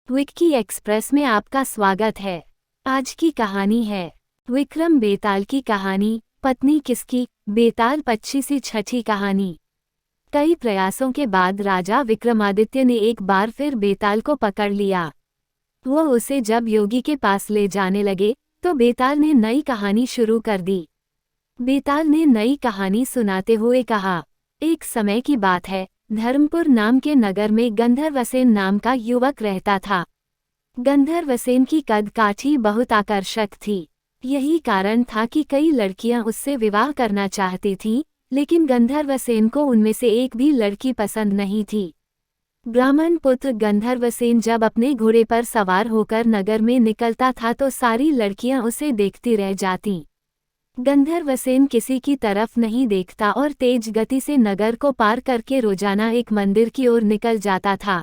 Vicky express में आपका स्वागत है। आज की कहानी है विक्रम बेताल की कहानी, पत्नी किसकी, बेताल पक्षी छठी कहानी। कई प्रयासों के बाद राजा विक्रमादित्य ने एक बार फिर बेताल को पकड़ लिया। वो उसे जब योगी के पास ले जाने लगे तो बेताल ने नई कहानी शुरू कर दी। बेताल ने नई कहानी सुनाते हुए कहा, एक समय की बात है, धर्मपुर नाम के नगर में गंधर्वसेन नाम का युवक रहता था। गंधर्वसेन की कद काठी बहुत आकर्षक थी। यही कारण था कि कई लड़कियां उससे विवाह करना चाहती थीं, लेकिन गंधर्वसेन को उनमें से एक भी लड़की पसंद नहीं थी। ब्राह्मण पुत्र गंधर्वसेन जब अपने घोड़े पर सवार होकर नगर में निकलता था तो सारी लड़कियां उसे देखती रह जातीं। गंधर्वसेन किसी की तरफ नहीं देखता और तेज गति से नगर को पार करके रोजाना एक मंदिर की ओर निकल जाता था।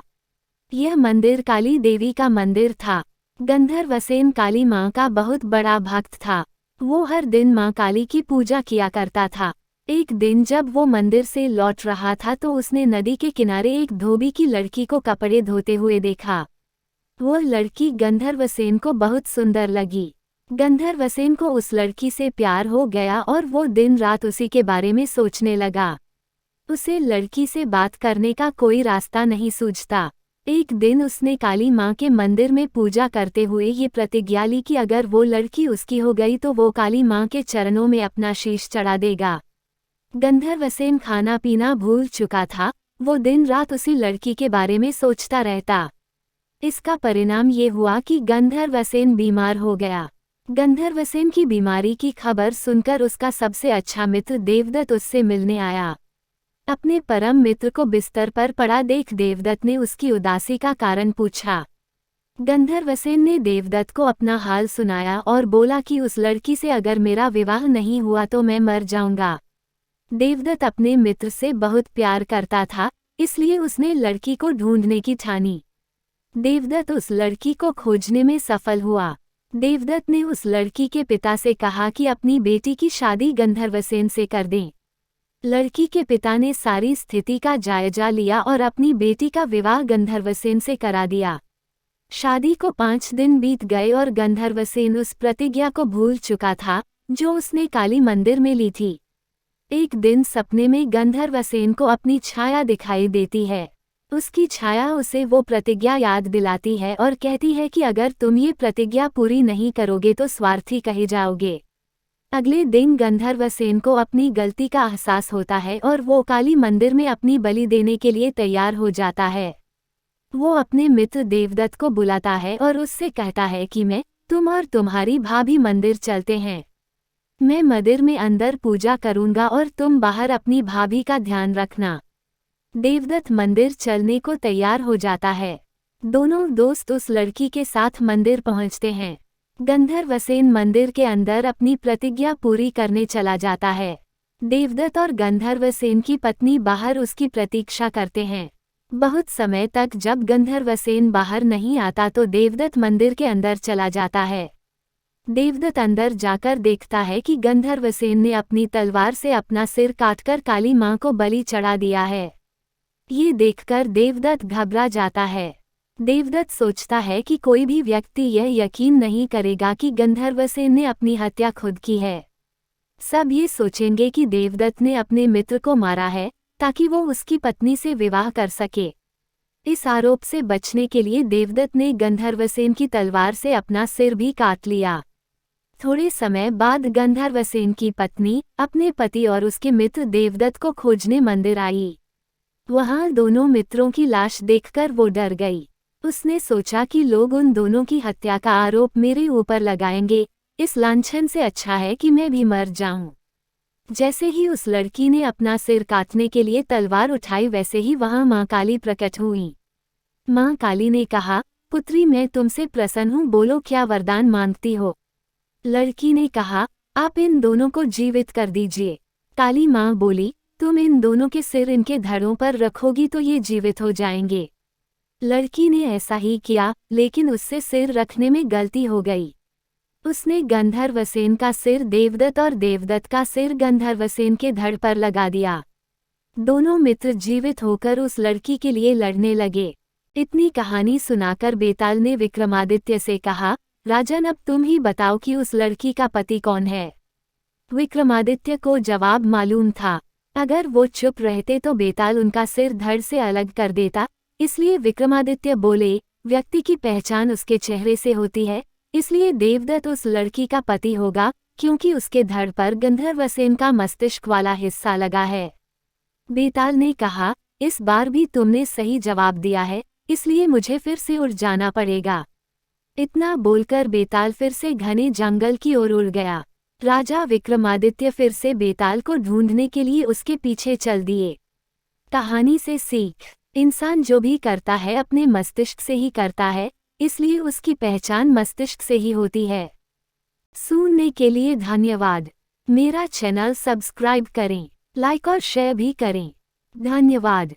यह मंदिर काली देवी का मंदिर था। गंधर्वसेन काली माँ का बहुत बड़ा भक्त था। वो हर दिन माँ काली की पूजा किया करता था। एक दिन जब वो मंदिर से लौट रहा था तो उसने नदी के किनारे एक धोबी की लड़की को कपड़े धोते हुए देखा। वो लड़की गंधर्वसेन को बहुत सुंदर लगी। गंधर्वसेन को उस लड़की से प्यार हो गया और वो दिन रात उसी के बारे में सोचने लगा। उसे लड़की से बात करने का कोई रास्ता नहीं सूझता। एक दिन उसने काली माँ के मंदिर में पूजा करते हुए ये प्रतिज्ञा ली कि अगर वो लड़की उसकी हो गई तो वो काली माँ के चरणों में अपना शीश चढ़ा देगा। गंधर्वसेन खाना पीना भूल चुका था। वो दिन रात उसी लड़की के बारे में सोचता रहता। इसका परिणाम ये हुआ कि गंधर्वसेन बीमार हो गया। गंधर्वसेन की बीमारी की खबर सुनकर उसका सबसे अच्छा मित्र देवदत्त उससे मिलने आया। अपने परम मित्र को बिस्तर पर पड़ा देख देवदत्त ने उसकी उदासी का कारण पूछा। गंधर्वसेन ने देवदत्त को अपना हाल सुनाया और बोला कि उस लड़की से अगर मेरा विवाह नहीं हुआ तो मैं मर जाऊंगा। देवदत्त अपने मित्र से बहुत प्यार करता था, इसलिए उसने लड़की को ढूंढने की ठानी। देवदत्त उस लड़की को खोजने में सफल हुआ। देवदत्त ने उस लड़की के पिता से कहा कि अपनी बेटी की शादी गंधर्वसेन से कर दें। लड़की के पिता ने सारी स्थिति का जायजा लिया और अपनी बेटी का विवाह गंधर्वसेन से करा दिया। शादी को 5 दिन बीत गए और गंधर्वसेन उस प्रतिज्ञा को भूल चुका था जो उसने काली मंदिर में ली थी। एक दिन सपने में गंधर्वसेन को अपनी छाया दिखाई देती है। उसकी छाया उसे वो प्रतिज्ञा याद दिलाती है और कहती है कि अगर तुम ये प्रतिज्ञा पूरी नहीं करोगे तो स्वार्थी कहे जाओगे। अगले दिन गंधर्वसेन को अपनी गलती का एहसास होता है और वो काली मंदिर में अपनी बलि देने के लिए तैयार हो जाता है। वो अपने मित्र देवदत्त को बुलाता है और उससे कहता है कि मैं, तुम और तुम्हारी भाभी मंदिर चलते हैं। मैं मंदिर में अंदर पूजा करूंगा और तुम बाहर अपनी भाभी का ध्यान रखना। देवदत्त मंदिर चलने को तैयार हो जाता है। दोनों दोस्त उस लड़की के साथ मंदिर पहुंचते हैं। गंधर्वसेन मंदिर के अंदर अपनी प्रतिज्ञा पूरी करने चला जाता है। देवदत्त और गंधर्वसेन की पत्नी बाहर उसकी प्रतीक्षा करते हैं। बहुत समय तक जब गंधर्वसेन बाहर नहीं आता तो देवदत्त मंदिर के अंदर चला जाता है। देवदत्त अंदर जाकर देखता है कि गंधर्वसेन ने अपनी तलवार से अपना सिर काटकर काली माँ को बलि चढ़ा दिया है। ये देखकर देवदत्त घबरा जाता है। देवदत्त सोचता है कि कोई भी व्यक्ति यह यकीन नहीं करेगा कि गंधर्वसेन ने अपनी हत्या खुद की है। सब ये सोचेंगे कि देवदत्त ने अपने मित्र को मारा है ताकि वो उसकी पत्नी से विवाह कर सके। इस आरोप से बचने के लिए देवदत्त ने गंधर्वसेन की तलवार से अपना सिर भी काट लिया। थोड़े समय बाद गंधर्वसेन की पत्नी अपने पति और उसके मित्र देवदत्त को खोजने मंदिर आई। वहां दोनों मित्रों की लाश देखकर वो डर गई। उसने सोचा कि लोग उन दोनों की हत्या का आरोप मेरे ऊपर लगाएंगे, इस लांछन से अच्छा है कि मैं भी मर जाऊं। जैसे ही उस लड़की ने अपना सिर काटने के लिए तलवार उठाई वैसे ही वहां माँ काली प्रकट हुई। माँ काली ने कहा, पुत्री मैं तुमसे प्रसन्न हूँ, बोलो क्या वरदान मांगती हो। लड़की ने कहा, आप इन दोनों को जीवित कर दीजिए। काली माँ बोली, तुम इन दोनों के सिर इनके धड़ों पर रखोगी तो ये जीवित हो जाएंगे। लड़की ने ऐसा ही किया, लेकिन उससे सिर रखने में गलती हो गई। उसने गंधर्वसेन का सिर देवदत्त और देवदत्त का सिर गंधर्वसेन के धड़ पर लगा दिया। दोनों मित्र जीवित होकर उस लड़की के लिए लड़ने लगे। इतनी कहानी सुनाकर बेताल ने विक्रमादित्य से कहा, राजन अब तुम ही बताओ कि उस लड़की का पति कौन है। विक्रमादित्य को जवाब मालूम था। अगर वो चुप रहते तो बेताल उनका सिर धड़ से अलग कर देता, इसलिए विक्रमादित्य बोले, व्यक्ति की पहचान उसके चेहरे से होती है, इसलिए देवदत्त उस लड़की का पति होगा, क्योंकि उसके धड़ पर गंधर्वसेन का मस्तिष्क वाला हिस्सा लगा है। बेताल ने कहा, इस बार भी तुमने सही जवाब दिया है, इसलिए मुझे फिर से उड़ जाना पड़ेगा। इतना बोलकर बेताल फिर से घने जंगल की ओर उड़ गया। राजा विक्रमादित्य फिर से बेताल को ढूंढने के लिए उसके पीछे चल दिए। कहानी से सीख, इंसान जो भी करता है अपने मस्तिष्क से ही करता है, इसलिए उसकी पहचान मस्तिष्क से ही होती है। सुनने के लिए धन्यवाद। मेरा चैनल सब्सक्राइब करें, लाइक और शेयर भी करें। धन्यवाद।